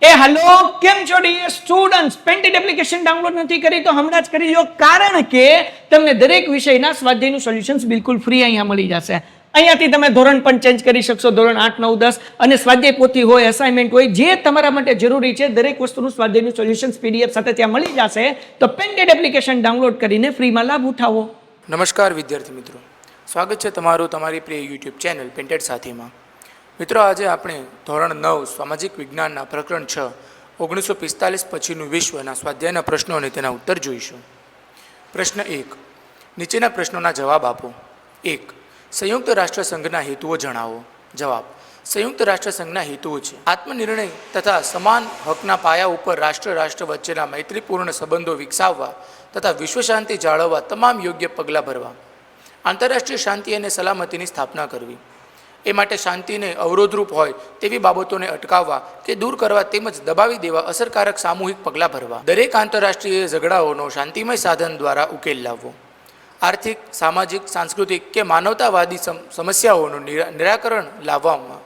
Hello કેમ છો dear students? Painted application download નથી કરી તો હમણાં જ કરી લો, કારણ કે તમને દરેક વિષયના સ્વાધ્યાયનું સોલ્યુશન્સ બિલકુલ ફ્રી અહીંયા મળી જશે. અહીંયાથી તમે ધોરણ પણ ચેન્જ કરી શકશો, ધોરણ 8, 9, 10 અને સ્વાધ્યાય પોથી હોય, અસાઇનમેન્ટ હોય, જે તમારા માટે જરૂરી છે દરેક વસ્તુનું સ્વાધ્યાયનું સોલ્યુશન્સ પીડીએફ સાથે ત્યાં મળી જશે. તો પેન્ટેડ એપ્લિકેશન ડાઉનલોડ કરીને ફ્રીમાં લાભ ઉઠાવો. નમસ્કાર વિદ્યાર્થી મિત્રો, સ્વાગત છે તમારું તમારી પ્રિય યુટ્યુબ ચેનલ પેન્ટેડ સાથીમાં. મિત્રો, આજે આપણે ધોરણ 9 સામાજિક વિજ્ઞાનના પ્રકરણ 6 1945 પછીનું વિશ્વના સ્વાધ્યાયના પ્રશ્નો અને તેના ઉત્તર જોઈશું. પ્રશ્ન 1. નીચેના પ્રશ્નોના જવાબ આપો. 1. સંયુક્ત રાષ્ટ્ર સંઘના હેતુઓ જણાવો. જવાબ: સંયુક્ત રાષ્ટ્ર સંઘના હેતુઓ છે આત્મનિર્ણય તથા સમાન હકના પાયા ઉપર રાષ્ટ્ર વચ્ચેના મૈત્રીપૂર્ણ સંબંધો વિકસાવવા તથા વિશ્વ શાંતિ જાળવવા તમામ યોગ્ય પગલાં ભરવા, આંતરરાષ્ટ્રીય શાંતિ અને સલામતીની સ્થાપના કરવી, એ માટે શાંતિને અવરોધરૂપ હોય તેવી બાબતોને અટકાવવા કે દૂર કરવા તેમજ દબાવી દેવા અસરકારક સામૂહિક પગલાં ભરવા, દરેક આંતરરાષ્ટ્રીય ઝઘડાઓનો શાંતિમય સાધન દ્વારા ઉકેલ લાવવો, આર્થિક, સામાજિક, સાંસ્કૃતિક કે માનવતાવાદી સમસ્યાઓનું નિરાકરણ લાવવામાં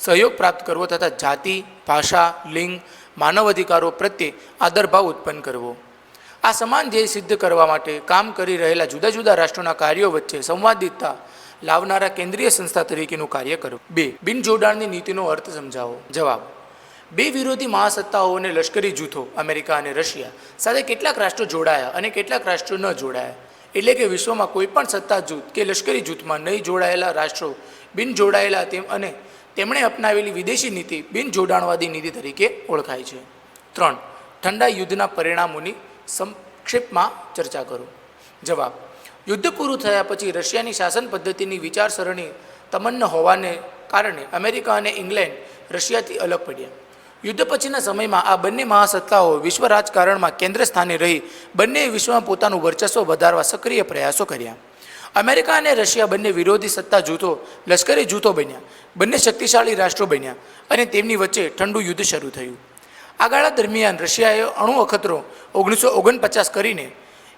સહયોગ પ્રાપ્ત કરવો તથા જાતિ, ભાષા, લિંગ, માનવ અધિકારો પ્રત્યે આદરભાવ ઉત્પન્ન કરવો. આ સમાન ધ્યેય સિદ્ધ કરવા માટે કામ કરી રહેલા જુદા જુદા રાષ્ટ્રોના કાર્યો વચ્ચે સંવાદિતતા લાવનારા કેન્દ્રીય સંસ્થા તરીકેનું કાર્ય કરવું. 2. બિનજોડાણની નીતિનો અર્થ સમજાવો. જવાબ: બે વિરોધી મહાસત્તાઓ અને લશ્કરી જૂથો અમેરિકા અને રશિયા સાથે કેટલાક રાષ્ટ્રો જોડાયા અને કેટલાક રાષ્ટ્રો ન જોડાયા. એટલે કે વિશ્વમાં કોઈ પણ સત્તા જૂથ કે લશ્કરી જૂથમાં નહીં જોડાયેલા રાષ્ટ્રો બિનજોડાયેલા અને તેમણે અપનાવેલી વિદેશી નીતિ બિનજોડાણવાદી નીતિ તરીકે ઓળખાય છે. 3. ઠંડા યુદ્ધના પરિણામોની સંક્ષેપમાં ચર્ચા કરો. જવાબ: યુદ્ધ પૂરું થયા પછી રશિયાની શાસન પદ્ધતિની વિચારસરણી તમન્ન હોવાને કારણે અમેરિકા અને ઇંગ્લેન્ડ રશિયાથી અલગ પડ્યા. યુદ્ધ પછીના સમયમાં આ બંને મહાસત્તાઓ વિશ્વ રાજકારણમાં કેન્દ્ર સ્થાને રહી બંને વિશ્વમાં પોતાનું વર્ચસ્વ વધારવા સક્રિય પ્રયાસો કર્યા. અમેરિકા અને રશિયા બંને વિરોધી સત્તા જૂથો, લશ્કરી જૂથો બન્યા, બંને શક્તિશાળી રાષ્ટ્રો બન્યા અને તેમની વચ્ચે ઠંડુ યુદ્ધ શરૂ થયું. આ ગાળા દરમિયાન રશિયાએ અણુ અખતરો 1949 કરીને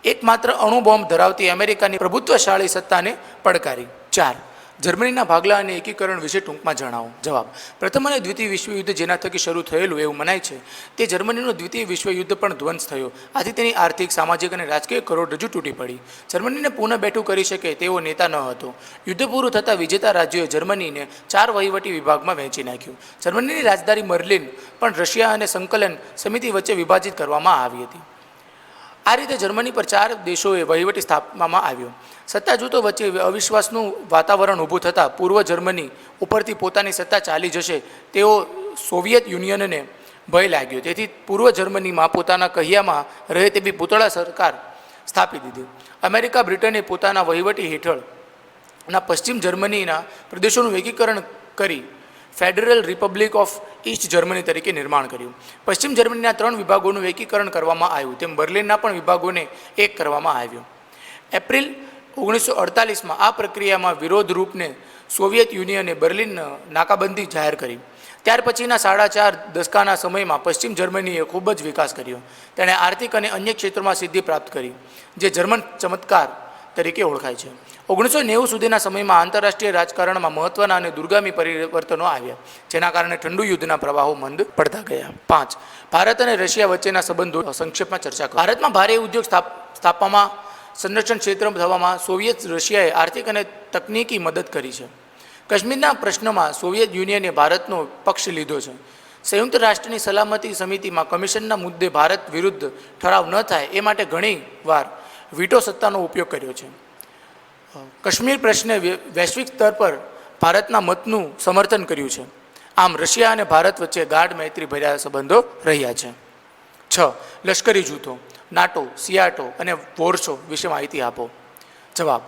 એકમાત્ર અણુ બોમ્બ ધરાવતી અમેરિકાની પ્રભુત્વશાળી સત્તાને પડકારી. 4. જર્મનીના ભાગલા અને એકીકરણ વિશે ટૂંકમાં જણાવો. જવાબ: પ્રથમ અને દ્વિતીય વિશ્વયુદ્ધ જેના થકી શરૂ થયેલું એવું મનાય છે તે જર્મનીનું દ્વિતીય વિશ્વયુદ્ધ પણ ધ્વંસ થયો. આથી તેની આર્થિક, સામાજિક અને રાજકીય કરોડરજ્જુ તૂટી પડી. જર્મનીને પુનઃ બેઠું કરી શકે તેવો નેતા ન હતો. યુદ્ધ પૂરું થતાં વિજેતા રાજ્યોએ જર્મનીને 4 વહીવટી વિભાગમાં વહેંચી નાખ્યું. જર્મનીની રાજધાની બર્લિન પણ રશિયા અને સંકલન સમિતિ વચ્ચે વિભાજિત કરવામાં આવી હતી. આ રીતે જર્મની પર 4 દેશોએ વહીવટી સ્થાપવામાં આવ્યો. સત્તા જૂથો વચ્ચે અવિશ્વાસનું વાતાવરણ ઊભું થતાં પૂર્વ જર્મની ઉપરથી પોતાની સત્તા ચાલી જશે તેવો સોવિયત યુનિયનને ભય લાગ્યો. તેથી પૂર્વ જર્મનીમાં પોતાના કહિયામાં રહે તેવી પૂતળા સરકાર સ્થાપી દીધી. અમેરિકા, બ્રિટને પોતાના વહીવટી હેઠળના પશ્ચિમ જર્મનીના પ્રદેશોનું એકીકરણ કરી federal Republic of East Germany તરીકે નિર્માણ કર્યું. પશ્ચિમ જર્મનીના 3 વિભાગોનું એકીકરણ કરવામાં આવ્યું, તેમ બર્લિનના પણ વિભાગોને એક કરવામાં આવ્યો. એપ્રિલ 1948માં આ પ્રક્રિયામાં વિરોધ રૂપને સોવિયત યુનિયને બર્લિન નાકાબંધી જાહેર કરી. ત્યાર પછીના 4.5 દશકાના સમયમાં પશ્ચિમ જર્મનીએ ખૂબ જ વિકાસ કર્યો. તેણે આર્થિક અને અન્ય ક્ષેત્રોમાં સિદ્ધિ પ્રાપ્ત કરી, જે જર્મન ચમત્કાર તરીકે ઓળખાય છે. 1990 સુધીના સમયમાં આંતરરાષ્ટ્રીય રાજકારણમાં મહત્ત્વના અને દૂરગામી પરિવર્તનો આવ્યા, જેના કારણે ઠંડુ યુદ્ધના પ્રવાહો મંદ પડતા ગયા. 5. ભારત અને રશિયા વચ્ચેના સંબંધો સંક્ષેપમાં ચર્ચા કરો. ભારતમાં ભારે ઉદ્યોગ સ્થાપવામાં, સંરક્ષણ ક્ષેત્ર થવામાં સોવિયત રશિયાએ આર્થિક અને તકનીકી મદદ કરી છે. કાશ્મીરના પ્રશ્નમાં સોવિયત યુનિયને ભારતનો પક્ષ લીધો છે. સંયુક્ત રાષ્ટ્રની સલામતી સમિતિમાં કમિશનના મુદ્દે ભારત વિરુદ્ધ ઠરાવ ન થાય એ માટે ઘણી વાર વીટો સત્તાનો ઉપયોગ કર્યો છે. કાશ્મીર પ્રશ્ને વૈશ્વિક સ્તર પર ભારતના મતનું સમર્થન કર્યું છે. આમ રશિયા અને ભારત વચ્ચે ગાઢ મૈત્રી ભર્યા સંબંધો રહ્યા છે. 6. લશ્કરી જૂથો, નાટો, સિયાટો અને વોર્સો વિશે માહિતી આપો. જવાબ: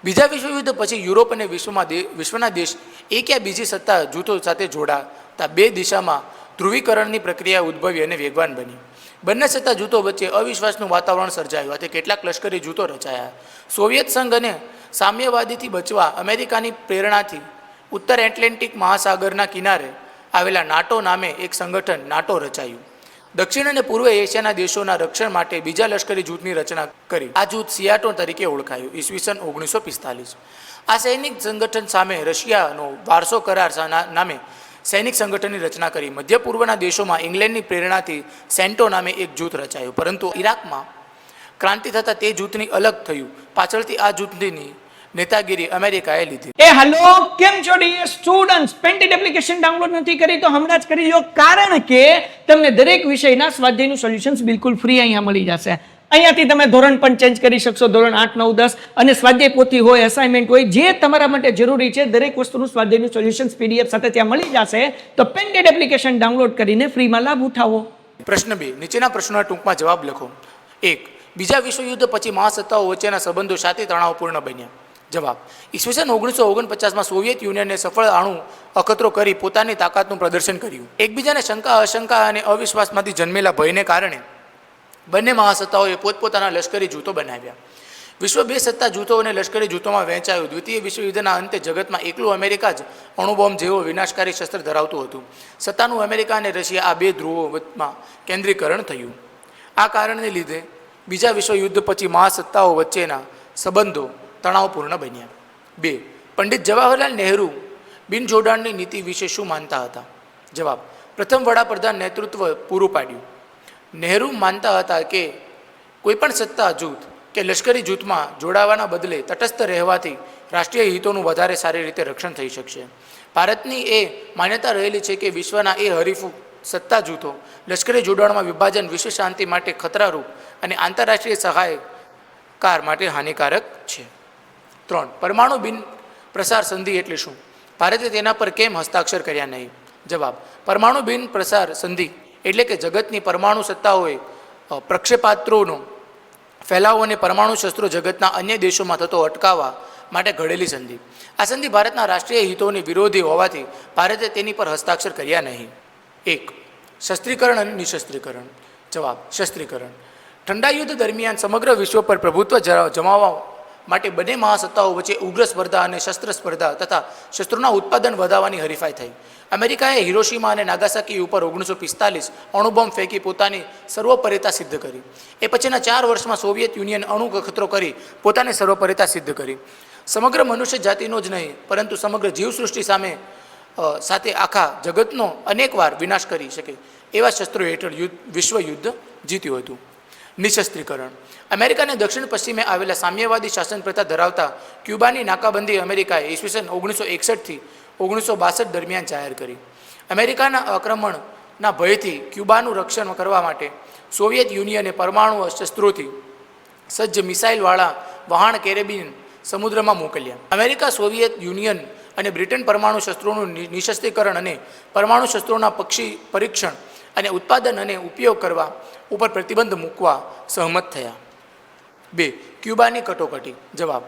બીજા વિશ્વયુદ્ધ પછી યુરોપ અને વિશ્વના દેશ એક યા બીજી સત્તા જૂથો સાથે જોડાતા 2 દિશામાં ધ્રુવીકરણની પ્રક્રિયા ઉદ્ભવી અને વેગવાન બની. બંને સત્તા જૂથો વચ્ચે અવિશ્વાસનું વાતાવરણ સર્જાયું અને કેટલાક લશ્કરી જૂથો રચાયા. સોવિયત સંઘ અને સામ્યવાદીથી બચવા અમેરિકાની પ્રેરણાથી ઉત્તર એટલાન્ટિક મહાસાગરના કિનારે આવેલા નાટો નામે એક સંગઠન નાટો રચાયું. દક્ષિણ અને પૂર્વ એશિયાના દેશોના રક્ષણ માટે બીજા લશ્કરી જૂથની રચના કરી. આ જૂથ સિયાટો તરીકે ઓળખાયું. ઈસવીસન 1945. આ સૈનિક સંગઠન સામે રશિયાનો વારસો કરાર નામે સૈનિક સંગઠનની રચના કરી. મધ્ય પૂર્વના દેશોમાં ઇંગ્લેન્ડની પ્રેરણાથી સેન્ટો નામે એક જૂથ રચાયું, પરંતુ ઇરાકમાં ક્રાંતિ થતાં તે જૂથની અલગ થયું. પાછળથી આ જૂથની નેતાગીરી અમેરિકાએ લીધી. હેલો, કેમ છો dear students? Painted application download નથી કરી તો હમણાં જ કરી લો, કારણ કે તમને દરેક વિષયના સ્વાધ્યાયનું સોલ્યુશન્સ બિલકુલ ફ્રી અહીંયા મળી જશે. અહીંયાથી તમે ધોરણ પણ ચેન્જ કરી શકશો, ધોરણ 8, 9, 10, અને સ્વાધ્યાય પોથી હોય, અસાઇનમેન્ટ હોય, જે તમારા માટે જરૂરી છે દરેક વસ્તુનું સ્વાધ્યાયનું સોલ્યુશન્સ PDF સાથે ત્યાં મળી જશે. તો પેન્ટેડ એપ્લિકેશન ડાઉનલોડ કરીને ફ્રીમાં લાભ ઉઠાવો. પ્રશ્ન 2. નીચેના પ્રશ્નોના ટૂંકમાં જવાબ લખો. 1. બીજા વિશ્વયુદ્ધ પછી મહાસત્તાઓ વચ્ચેના સંબંધો શાથી તણાવપૂર્ણ બન્યા? જવાબ: ઈસવીસન 1949માં સોવિયત યુનિયને સફળ અણુ અખતરો કરી પોતાની તાકાતનું પ્રદર્શન કર્યું. એકબીજાને શંકા, અશંકા અને અવિશ્વાસમાંથી જન્મેલા ભયને કારણે બંને મહાસત્તાઓએ પોતપોતાના લશ્કરી જૂથો બનાવ્યા. વિશ્વ 2 સત્તા જૂથો અને લશ્કરી જૂથોમાં વહેંચાયું. દ્વિતીય વિશ્વયુદ્ધના અંતે જગતમાં એકલું અમેરિકા જ અણુબોમ્બ જેવો વિનાશકારી શસ્ત્ર ધરાવતું હતું. સત્તાનું અમેરિકા અને રશિયા આ બે ધ્રુવોમાં કેન્દ્રીકરણ થયું. આ કારણને લીધે બીજા વિશ્વયુદ્ધ પછી મહાસત્તાઓ વચ્ચેના સંબંધો તણાવપૂર્ણ બન્યા. 2. પંડિત જવાહરલાલ નહેરુ બિનજોડાણની નીતિ વિશે શું માનતા હતા? જવાબ: પ્રથમ વડાપ્રધાન નેતૃત્વ પૂરું પાડ્યું. નહેરુ માનતા હતા કે કોઈપણ સત્તા જૂથ કે લશ્કરી જૂથમાં જોડાવાના બદલે તટસ્થ રહેવાથી રાષ્ટ્રીય હિતોનું વધારે સારી રીતે રક્ષણ થઈ શકશે. ભારતની એ માન્યતા રહેલી છે કે વિશ્વના એ હરીફ સત્તા જૂથો લશ્કરી જોડાણમાં વિભાજન વિશ્વ શાંતિ માટે ખતરારૂપ અને આંતરરાષ્ટ્રીય સહાયકાર માટે હાનિકારક છે. 3. પરમાણુ બિન પ્રસાર સંધિ એટલે શું? ભારતે તેના પર કેમ હસ્તાક્ષર કર્યા નહીં? જવાબ: પરમાણુ બિન પ્રસાર સંધિ એટલે કે જગતની પરમાણુ સત્તાઓએ પ્રક્ષેપાસ્ત્રોનો ફેલાવો અને પરમાણુ શસ્ત્રો જગતના અન્ય દેશોમાં થતો અટકાવવા માટે ઘડેલી સંધિ. આ સંધિ ભારતના રાષ્ટ્રીય હિતોની વિરોધી હોવાથી ભારતે તેની પર હસ્તાક્ષર કર્યા નહીં. 1. શસ્ત્રીકરણ અને નિશસ્ત્રીકરણ. જવાબ: શસ્ત્રીકરણ. ઠંડા યુદ્ધ દરમિયાન સમગ્ર વિશ્વ પર પ્રભુત્વ જમાવવા માટે બંને મહાસત્તાઓ વચ્ચે ઉગ્ર સ્પર્ધા અને શસ્ત્ર સ્પર્ધા તથા શસ્ત્રોના ઉત્પાદન વધારવાની હરીફાઈ થઈ. અમેરિકાએ હિરોશીમા અને નાગાસાકી ઉપર 1945 અણુબોમ્બ ફેંકી પોતાની સર્વોપરિતા સિદ્ધ કરી. એ પછીના 4 વર્ષમાં સોવિયત યુનિયન અણુ અખતરો કરી પોતાની સર્વોપરિતા સિદ્ધ કરી. સમગ્ર મનુષ્ય જાતિનો જ નહીં પરંતુ સમગ્ર જીવસૃષ્ટિ સાથે આખા જગતનો અનેકવાર વિનાશ કરી શકે એવા શસ્ત્રો હેઠળ વિશ્વ યુદ્ધ જીત્યું હતું. નિશસ્ત્રીકરણ. અમેરિકાને દક્ષિણ પશ્ચિમે આવેલા સામ્યવાદી શાસન પ્રથા ધરાવતા ક્યુબાની નાકાબંધી અમેરિકાએ ઈસવીસન 1961થી 1962 દરમિયાન જાહેર કરી. અમેરિકાના આક્રમણના ભયથી ક્યુબાનું રક્ષણ કરવા માટે સોવિયત યુનિયને પરમાણુ શસ્ત્રોથી સજ્જ મિસાઇલવાળા વહાણ કેરેબિયન સમુદ્રમાં મોકલ્યા. અમેરિકા, સોવિયત યુનિયન અને બ્રિટન પરમાણુ શસ્ત્રોનું નિશસ્ત્રીકરણ અને પરમાણુ શસ્ત્રોના પરીક્ષણ અને ઉત્પાદન અને ઉપયોગ કરવા ઉપર પ્રતિબંધ મૂકવા સહમત થયા. 2. ક્યુબાની કટોકટી. જવાબ: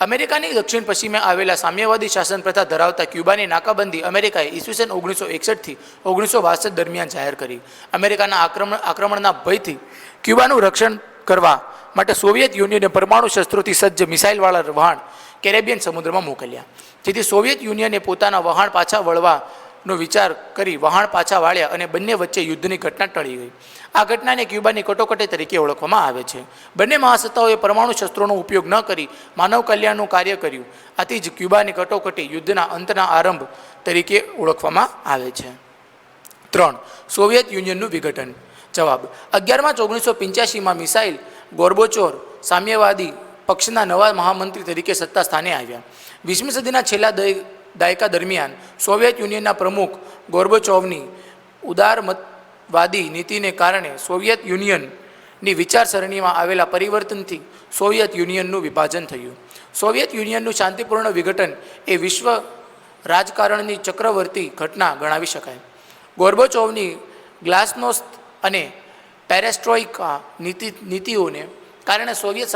અમેરિકાની દક્ષિણ પશ્ચિમે આવેલા સામ્યવાદી શાસન પ્રથા ધરાવતા ક્યુબાની નાકાબંધી અમેરિકાએ ઈસવીસન 1961થી 1962 દરમિયાન જાહેર કરી. અમેરિકાના આક્રમણના ભયથી ક્યુબાનું રક્ષણ કરવા માટે સોવિયત યુનિયને પરમાણુ શસ્ત્રોથી સજ્જ મિસાઇલવાળા વહાણ કેરેબિયન સમુદ્રમાં મોકલ્યા. જેથી સોવિયત યુનિયને પોતાના વહાણ પાછા વળવાનો વિચાર કરી વહાણ પાછા વાળ્યા અને બંને વચ્ચે યુદ્ધની ઘટના ટળી ગઈ. આ ઘટનાને ક્યુબાની કટોકટી તરીકે ઓળખવામાં આવે છે. બંને મહાસત્તાઓએ પરમાણુ શસ્ત્રોનો ઉપયોગ ન કરી માનવ કલ્યાણનું કાર્ય કર્યું. આથી જ ક્યુબાની કટોકટી યુદ્ધના અંતના આરંભ તરીકે ઓળખવામાં આવે છે. 3. સોવિયત યુનિયનનું વિઘટન. જવાબ: 11 માર્ચ 1985માં મિસાઇલ ગોર્બોચોવ સામ્યવાદી પક્ષના નવા મહામંત્રી તરીકે સત્તા સ્થાને આવ્યા. 20મી સદીના છેલ્લા દાયકા દરમિયાન સોવિયત યુનિયનના પ્રમુખ ગોર્બોચોવની ઉદારમતવાદી નીતિને કારણે સોવિયત યુનિયનની વિચારસરણીમાં આવેલા પરિવર્તનથી સોવિયત યુનિયનનું વિભાજન થયું. સોવિયત યુનિયનનું શાંતિપૂર્ણ વિઘટન એ વિશ્વ રાજકારણની ચક્રવર્તી ઘટના ગણાવી શકાય. ગોર્બોચોવની ગ્લાસનોસ્ત અને પેરેસ્ટ્રોઇકા નીતિઓને કારણે સોવિયત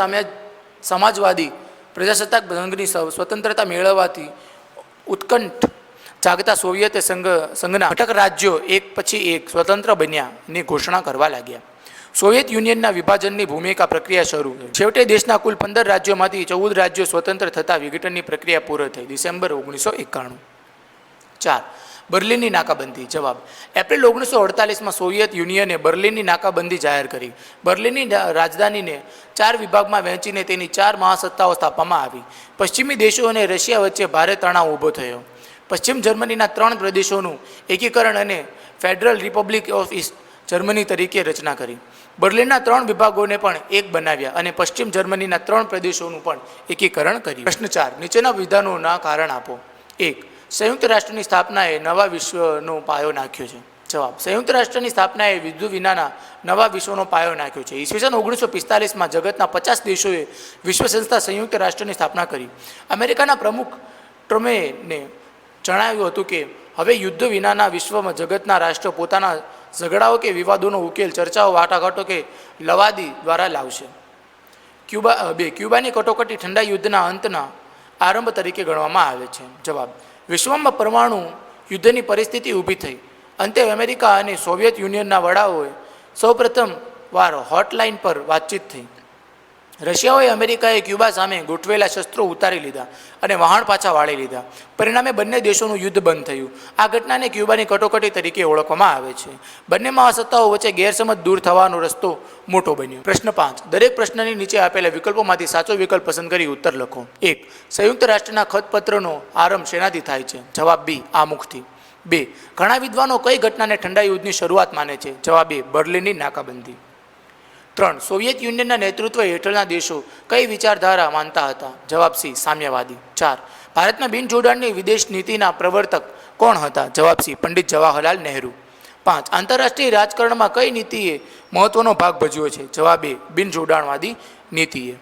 સમાજવાદી પ્રજાસત્તાક સંઘની સ્વતંત્રતા મેળવવાથી ઉત્કંઠ જાગતા સોવિયત સંઘના ઘટક રાજ્યો એક પછી એક સ્વતંત્ર બન્યાની ઘોષણા કરવા લાગ્યા. સોવિયત યુનિયનના વિભાજનની ભૂમિકા પ્રક્રિયા શરૂ થઈ. છેવટે દેશના કુલ 15 રાજ્યોમાંથી 14 રાજ્યો સ્વતંત્ર થતાં વિઘટનની પ્રક્રિયા પૂર્ણ થઈ ડિસેમ્બર 1991. 4. બર્લિનની નાકાબંધી. જવાબ: એપ્રિલ 1948માં સોવિયત યુનિયને બર્લિનની નાકાબંધી જાહેર કરી. બર્લિનની રાજધાનીને 4 વિભાગમાં વહેંચીને તેની 4 મહાસત્તાઓ સ્થાપવામાં આવી. પશ્ચિમી દેશો અને રશિયા વચ્ચે ભારે તણાવ ઊભો થયો. પશ્ચિમ જર્મનીના 3 પ્રદેશોનું એકીકરણ અને federal Republic of East Germany તરીકે રચના કરી. બર્લિનના 3 વિભાગોને પણ એક બનાવ્યા અને પશ્ચિમ જર્મનીના 3 પ્રદેશોનું પણ એકીકરણ કર્યું. પ્રશ્ન 4, નીચેના વિધાનોના કારણ આપો. 1. સંયુક્ત રાષ્ટ્રની સ્થાપનાએ નવા વિશ્વનો પાયો નાખ્યો છે. જવાબ: સંયુક્ત રાષ્ટ્રની સ્થાપનાએ યુદ્ધ વિનાના નવા વિશ્વનો પાયો નાખ્યો છે. ઈસવીસન 1945માં જગતના 50 દેશોએ વિશ્વ સંસ્થા સંયુક્ત રાષ્ટ્રની સ્થાપના કરી. અમેરિકાના પ્રમુખ ટ્રમ્પે જણાવ્યું હતું કે હવે યુદ્ધ વિનાના વિશ્વમાં જગતના રાષ્ટ્રો પોતાના ઝઘડાઓ કે વિવાદોનો ઉકેલ ચર્ચાઓ, વાટાઘાટો કે લવાદી દ્વારા લાવશે. ક્યુબાની કટોકટી ઠંડા યુદ્ધના અંતના આરંભ તરીકે ગણવામાં આવે છે. જવાબ: વિશ્વમાં પરમાણુ યુદ્ધની પરિસ્થિતિ ઊભી થઈ. અંતે અમેરિકા અને સોવિયત યુનિયનના વડાઓએ સૌપ્રથમ વાર હોટલાઇન પર વાતચીત થઈ. રશિયાઓએ અમેરિકાએ ક્યુબા સામે ગોઠવેલા શસ્ત્રો ઉતારી લીધા અને વહાણ પાછા વાળી લીધા. પરિણામે બંને દેશોનું યુદ્ધ બંધ થયું. આ ઘટનાને ક્યુબાની કટોકટી તરીકે ઓળખવામાં આવે છે. બંને મહાસત્તાઓ વચ્ચે ગેરસમજ દૂર થવાનો રસ્તો મોટો બન્યો. પ્રશ્ન 5, દરેક પ્રશ્નની નીચે આપેલા વિકલ્પોમાંથી સાચો વિકલ્પ પસંદ કરી ઉત્તર લખો. 1. સંયુક્ત રાષ્ટ્રના ખતપત્રનો આરંભ શેનાથી થાય છે? જવાબ બી, આમુખથી. 2. ઘણા વિદ્વાનો કઈ ઘટનાને ઠંડા યુદ્ધની શરૂઆત માને છે? જવાબ એ, બર્લિનની નાકાબંધી. 3. સોવિયત યુનિયનના નેતૃત્વ હેઠળના દેશો કઈ વિચારધારા માનતા હતા? જવાબ સી, સામ્યવાદી. 4. ભારતમાં બિનજોડાણની વિદેશ નીતિના પ્રવર્તક કોણ હતા? જવાબ સી, પંડિત જવાહરલાલ નહેરુ. 5. આંતરરાષ્ટ્રીય રાજકારણમાં કઈ નીતિએ મહત્વનો ભાગ ભજવ્યો છે? જવાબ એ, બિનજોડાણવાદી નીતિએ.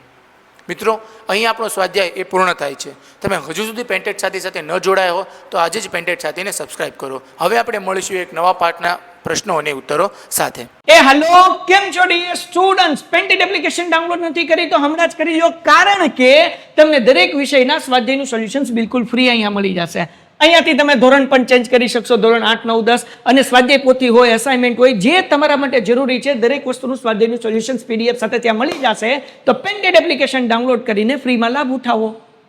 મિત્રો, અહીં આપણો સ્વાધ્યાય એ પૂર્ણ થાય છે. તમે હજુ સુધી પેન્ટેડ સાથી સાથે ન જોડાયા હો તો આજે જ પેન્ટેડ સાથીને સબસ્ક્રાઇબ કરો. હવે આપણે મળીશું એક નવા પાઠના પ્રશ્નો અને ઉત્તરો સાથે. હેલો, કેમ છો dear students? Painted application download નથી કરી તો હમણાં જ કરી લો, કારણ કે તમને દરેક વિષયના સ્વાધ્યાયનું સોલ્યુશન્સ બિલકુલ ફ્રી અહીંયા મળી જશે. અહીંયાથી તમે ધોરણ પણ ચેન્જ કરી શકશો, ધોરણ 8, 9, 10 અને સ્વાધ્યાય પોથી હોય, અસાઇનમેન્ટ હોય, જે તમારા માટે જરૂરી છે દરેક વસ્તુનું સ્વાધ્યાયનું સોલ્યુશન્સ PDF સાથે ત્યાં મળી જશે. તો પેન્ટેડ એપ્લિકેશન ડાઉનલોડ કરીને ફ્રીમાં લાભ ઉઠાવો.